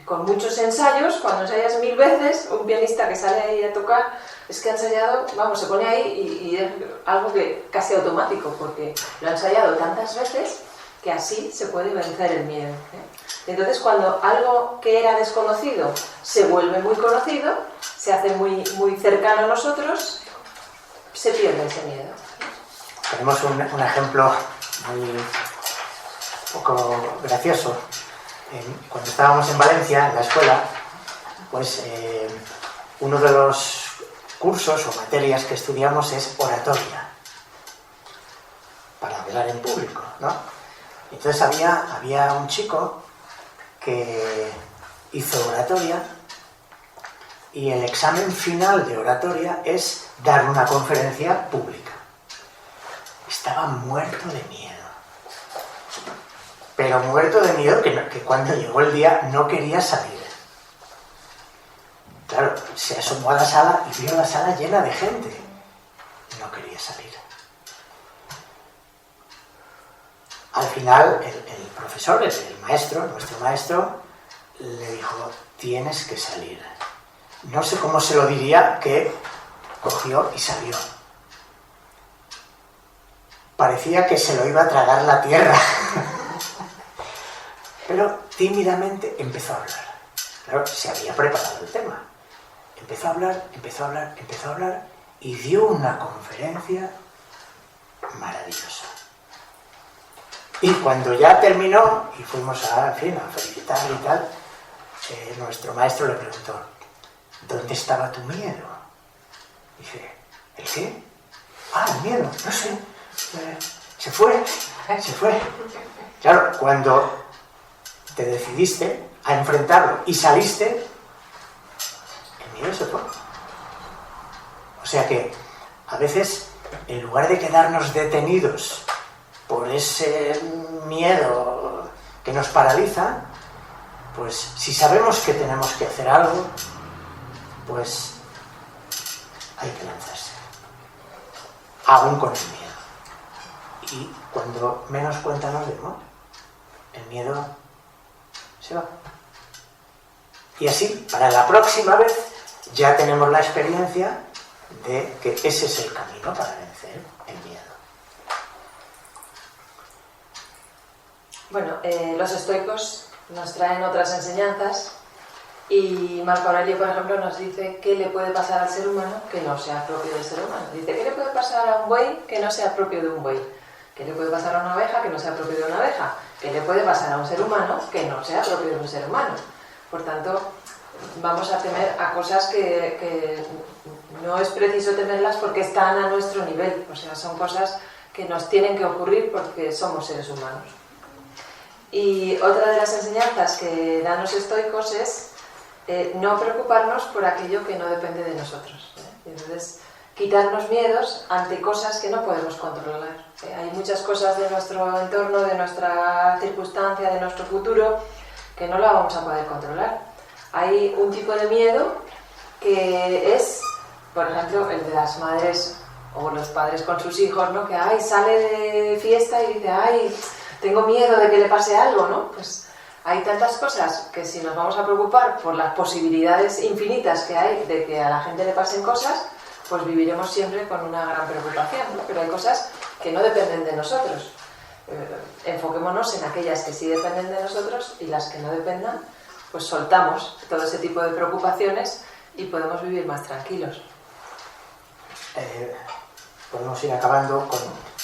con muchos ensayos. Cuando ensayas 1000 veces, un pianista que sale ahí a tocar, es que ha ensayado, vamos, se pone ahí y es algo que casi automático, porque lo ha ensayado tantas veces que así se puede vencer el miedo, ¿eh? Entonces, cuando algo que era desconocido se vuelve muy conocido, se hace muy, muy cercano a nosotros, se pierde ese miedo. Tenemos un ejemplo muy poco gracioso. Cuando estábamos en Valencia, en la escuela, pues uno de los cursos o materias que estudiamos es oratoria, para hablar en público, ¿no? Entonces había un chico que hizo oratoria y el examen final de oratoria es dar una conferencia pública. Estaba muerto de miedo. Pero muerto de miedo que cuando llegó el día no quería salir. Claro, se asomó a la sala y vio la sala llena de gente. No quería salir. Al final, el profesor, el maestro, nuestro maestro, le dijo, tienes que salir. No sé cómo se lo diría, que cogió y salió. Parecía que se lo iba a tragar la tierra. Pero tímidamente empezó a hablar. Claro, se había preparado el tema. Empezó a hablar y dio una conferencia maravillosa. Y cuando ya terminó y fuimos a felicitarle y tal, nuestro maestro le preguntó, ¿dónde estaba tu miedo? Dice, ¿el qué? Ah, el miedo, no sé. Se fue. Claro, cuando te decidiste a enfrentarlo y saliste, el miedo se fue. O sea que a veces, en lugar de quedarnos detenidos por ese miedo que nos paraliza, pues si sabemos que tenemos que hacer algo, pues hay que lanzarse, aún con el miedo. Y cuando menos cuenta nos demos, el miedo se va. Y así, para la próxima vez, ya tenemos la experiencia de que ese es el camino para vencer el miedo. Bueno, los estoicos nos traen otras enseñanzas y Marco Aurelio, por ejemplo, nos dice qué le puede pasar al ser humano que no sea propio del ser humano. Dice, ¿qué le puede pasar a un buey que no sea propio de un buey? ¿Qué le puede pasar a una abeja que no sea propio de una abeja? ¿Qué le puede pasar a un ser humano que no sea propio de un ser humano? Por tanto, vamos a temer a cosas que no es preciso temerlas porque están a nuestro nivel. O sea, son cosas que nos tienen que ocurrir porque somos seres humanos. Y otra de las enseñanzas que dan los estoicos es no preocuparnos por aquello que no depende de nosotros. Entonces, quitarnos miedos ante cosas que no podemos controlar. Hay muchas cosas de nuestro entorno, de nuestra circunstancia, de nuestro futuro, que no la vamos a poder controlar. Hay un tipo de miedo que es, por ejemplo, el de las madres o los padres con sus hijos, ¿no? Que sale de fiesta y dice, tengo miedo de que le pase algo, ¿no? Pues hay tantas cosas que si nos vamos a preocupar por las posibilidades infinitas que hay de que a la gente le pasen cosas, pues viviremos siempre con una gran preocupación, ¿no? Pero hay cosas que no dependen de nosotros. Enfoquémonos en aquellas que sí dependen de nosotros y las que no dependan, pues soltamos todo ese tipo de preocupaciones y podemos vivir más tranquilos. Podemos ir acabando con...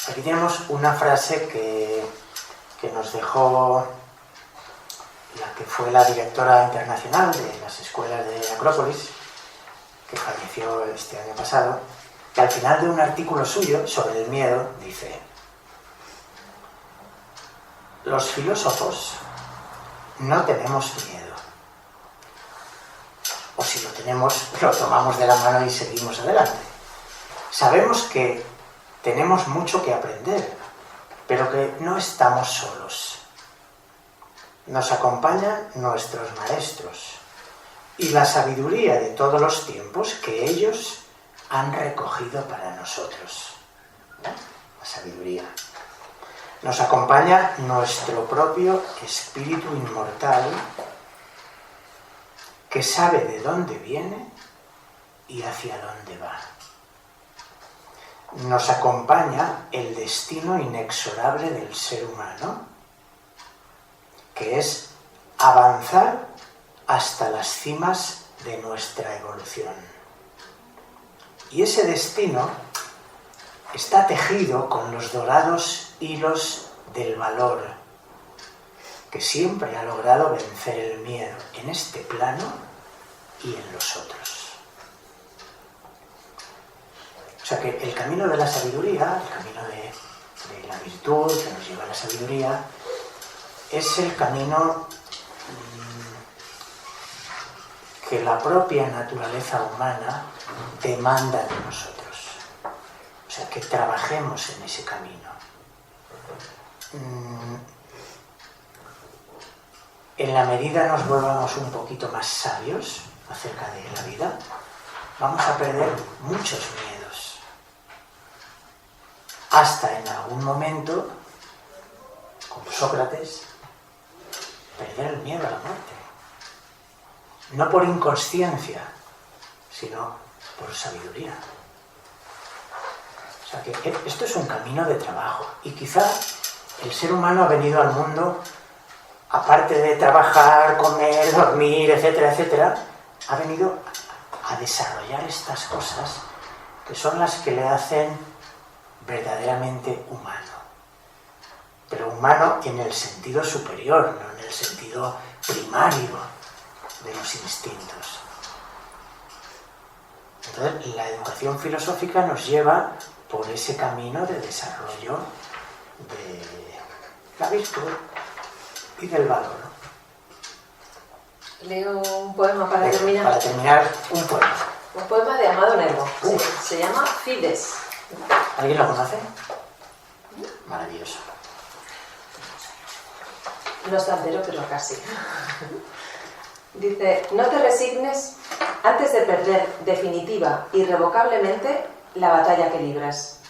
Aquí tenemos una frase que nos dejó la que fue la directora internacional de las escuelas de Acrópolis, que falleció este año pasado, que al final de un artículo suyo sobre el miedo dice: los filósofos no tenemos miedo, o si lo tenemos, lo tomamos de la mano y seguimos adelante. Sabemos que tenemos mucho que aprender, pero que no estamos solos. Nos acompañan nuestros maestros y la sabiduría de todos los tiempos que ellos han recogido para nosotros. La sabiduría. Nos acompaña nuestro propio espíritu inmortal que sabe de dónde viene y hacia dónde va. Nos acompaña el destino inexorable del ser humano, que es avanzar hasta las cimas de nuestra evolución. Y ese destino está tejido con los dorados hilos del valor, que siempre ha logrado vencer el miedo en este plano y en los otros. O sea que el camino de la sabiduría, el camino de la virtud que nos lleva a la sabiduría, es el camino que la propia naturaleza humana demanda de nosotros. O sea, que trabajemos en ese camino. En la medida nos volvamos un poquito más sabios acerca de la vida, vamos a perder muchos miedos. Hasta en algún momento, como Sócrates, perder el miedo a la muerte. No por inconsciencia, sino por sabiduría. O sea que esto es un camino de trabajo. Y quizá el ser humano ha venido al mundo, aparte de trabajar, comer, dormir, etcétera, etcétera, ha venido a desarrollar estas cosas que son las que le hacen verdaderamente humano. Pero humano en el sentido superior, no en el sentido primario de los instintos. Entonces, la educación filosófica nos lleva por ese camino de desarrollo de la virtud y del valor. Leo un poema para terminar. Para terminar, un poema. Un poema de Amado Nervo. Se llama Fides. ¿Alguien lo conoce? Maravilloso. No está entero, pero casi. Dice, no te resignes antes de perder definitiva, irrevocablemente, la batalla que libras.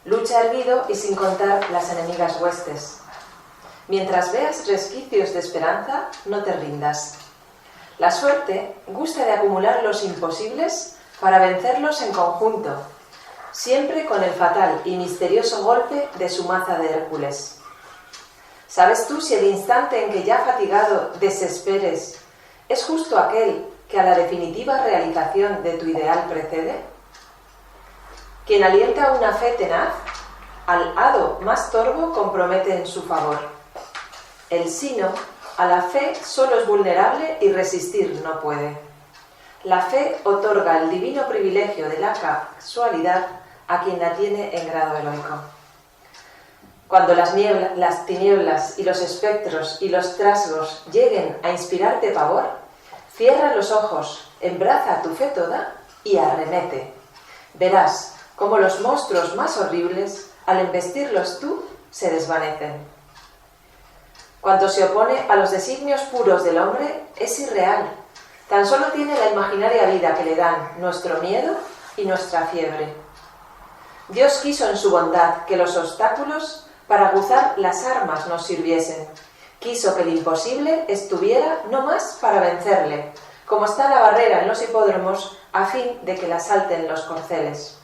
Lucha erguido y sin contar las enemigas huestes. Mientras veas resquicios de esperanza, no te rindas. La suerte gusta de acumular los imposibles para vencerlos en conjunto, siempre con el fatal y misterioso golpe de su maza de Hércules. ¿Sabes tú si el instante en que ya fatigado desesperes es justo aquel que a la definitiva realización de tu ideal precede? Quien alienta una fe tenaz, al hado más torvo compromete en su favor. El sino a la fe solo es vulnerable y resistir no puede. La fe otorga el divino privilegio de la casualidad a quien la tiene en grado heroico. Cuando las tinieblas y los espectros y los trasgos lleguen a inspirarte pavor, cierra los ojos, embraza tu fe toda y arremete. Verás cómo los monstruos más horribles, al embestirlos tú, se desvanecen. Cuanto se opone a los designios puros del hombre es irreal. Tan solo tiene la imaginaria vida que le dan nuestro miedo y nuestra fiebre. Dios quiso en su bondad que los obstáculos para aguzar las armas nos sirviesen. Quiso que el imposible estuviera no más para vencerle, como está la barrera en los hipódromos, a fin de que la salten los corceles.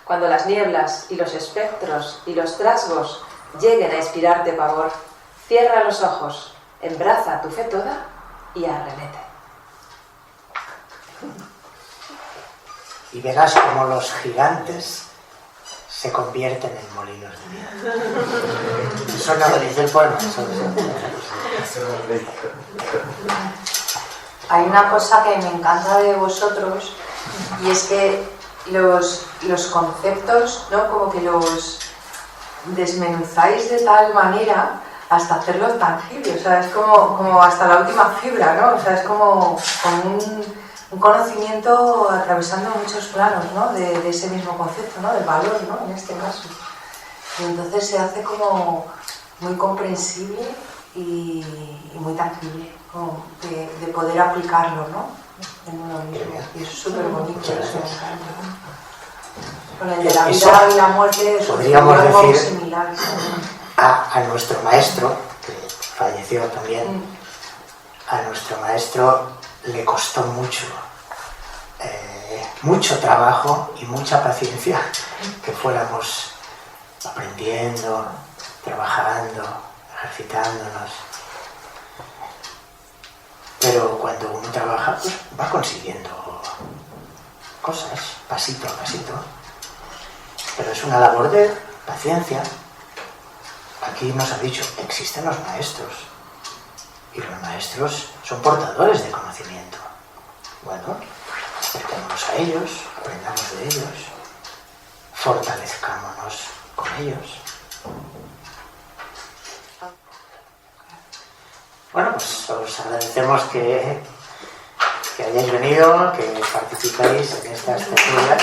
Cuando las nieblas y los espectros y los trasgos lleguen a inspirarte pavor, cierra los ojos, embraza tu fe toda y arremete. Y verás cómo los gigantes se convierten en molinos de viento. Eso no lo dice el poema. Hay una cosa que me encanta de vosotros y es que los conceptos, ¿no? Como que los desmenuzáis de tal manera hasta hacerlos tangibles, o sea, es como hasta la última fibra, ¿no? O sea, es como un conocimiento atravesando muchos planos, ¿no? De ese mismo concepto, ¿no? Del valor, ¿no? En este caso. Y entonces se hace como muy comprensible y muy tangible, como de poder aplicarlo, ¿no? En uno mismo. Y eso es súper bonito. Con el de la vida y la muerte podríamos algo decir similar. a nuestro maestro, que falleció también, a nuestro maestro le costó mucho trabajo y mucha paciencia que fuéramos aprendiendo, trabajando, ejercitándonos. Pero cuando uno trabaja, pues va consiguiendo cosas, pasito a pasito. Pero es una labor de paciencia. Aquí nos ha dicho, existen los maestros. Y los maestros son portadores de conocimiento. Bueno, acerquémonos a ellos, aprendamos de ellos, fortalezcámonos con ellos. Bueno, pues os agradecemos que hayáis venido, que participéis en estas tertulias.